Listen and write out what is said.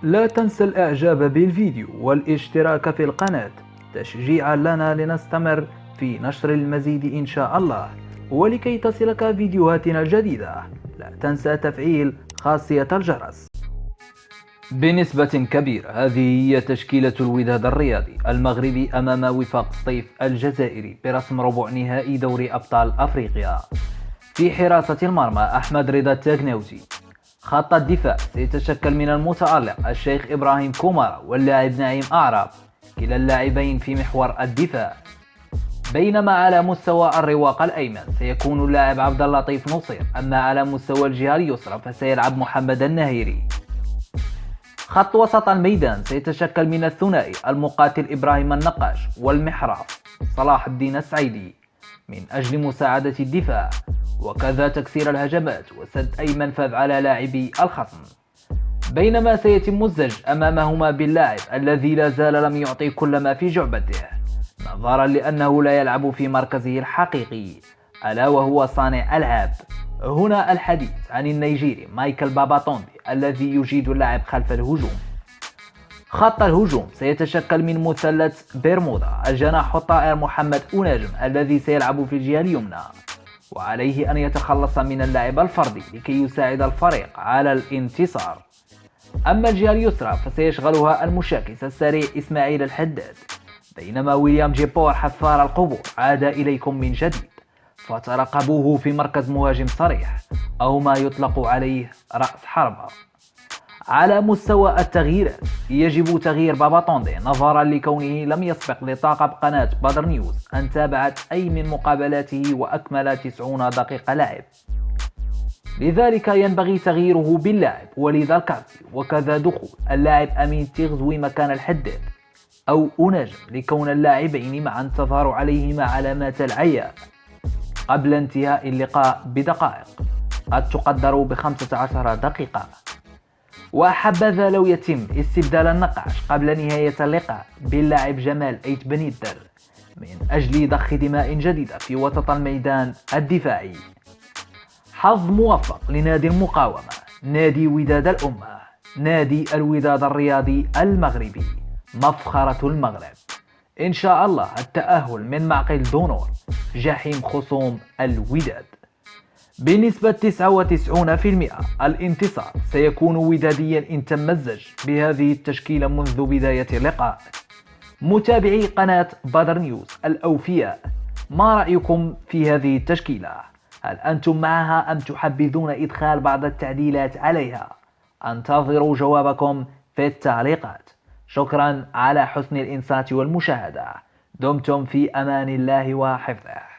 لا تنسى الإعجاب بالفيديو والاشتراك في القناة تشجيعا لنا لنستمر في نشر المزيد إن شاء الله. ولكي تصلك فيديوهاتنا الجديدة لا تنسى تفعيل خاصية الجرس. بنسبة كبيرة هذه هي تشكيلة الوداد الرياضي المغربي أمام وفاق سطيف الجزائري برسم ربع نهائي دوري أبطال أفريقيا. في حراسة المرمى أحمد رضا التاغناوتي. خط الدفاع سيتشكل من المتألق الشيخ إبراهيم كومارا واللاعب نعيم أعراب، كلا اللاعبين في محور الدفاع. بينما على مستوى الرواق الأيمن سيكون اللاعب عبد اللطيف نصير، أما على مستوى الجهة اليسرى فسيلعب محمد النهيري. خط وسط الميدان سيتشكل من الثنائي المقاتل إبراهيم النقاش والمحراف صلاح الدين السعيدي من أجل مساعدة الدفاع وكذا تكسير الهجمات وسد أي منفذ على لاعبي الخصم. بينما سيتم الزج أمامهما باللاعب الذي لا زال لم يعطي كل ما في جعبته نظرا لأنه لا يلعب في مركزه الحقيقي، ألا وهو صانع ألعاب. هنا الحديث عن النيجيري مايكل باباتوندي الذي يجيد اللعب خلف الهجوم. خط الهجوم سيتشكل من مثلث بيرمودا، الجناح الطائر محمد أوناجم الذي سيلعب في الجهة اليمنى، وعليه أن يتخلص من اللعب الفردي لكي يساعد الفريق على الانتصار. أما الجهة اليسرى فسيشغلها المشاكس السريع إسماعيل الحداد، بينما ويليام جيبور حفار القبور عاد إليكم من جديد، فترقبوه في مركز مهاجم صريح أو ما يطلق عليه رأس حربة. على مستوى التغييرات يجب تغيير باباتوندي نظرا لكونه لم يسبق لطاقم قناة بدر نيوز أن تابعت أي من مقابلاته وأكمل 90 دقيقة لعب، لذلك ينبغي تغييره باللاعب وليد الكارتي، وكذا دخول اللاعب أمين تيغزوي مكان الحداد أو أوناجم لكون اللاعبين معا تظهر عليهما علامات العياء قبل انتهاء اللقاء بدقائق قد تقدر ب15 دقيقة. وحبذا لو يتم استبدال النقاش قبل نهاية اللقاء باللاعب جمال أيت بنيدر من أجل ضخ دماء جديدة في وسط الميدان الدفاعي. حظ موفق لنادي المقاومة، نادي وداد الأمة، نادي الوداد الرياضي المغربي، مفخرة المغرب. إن شاء الله التأهل من معقل دونور، جحيم خصوم الوداد. بنسبة 99% الانتصار سيكون وداديا إن تم الزج بهذه التشكيلة منذ بداية اللقاء. متابعي قناة بدر نيوز الأوفياء، ما رأيكم في هذه التشكيلة؟ هل أنتم معها أم تحبذون إدخال بعض التعديلات عليها؟ انتظروا جوابكم في التعليقات. شكرا على حسن الإنصات والمشاهدة. دمتم في أمان الله وحفظه.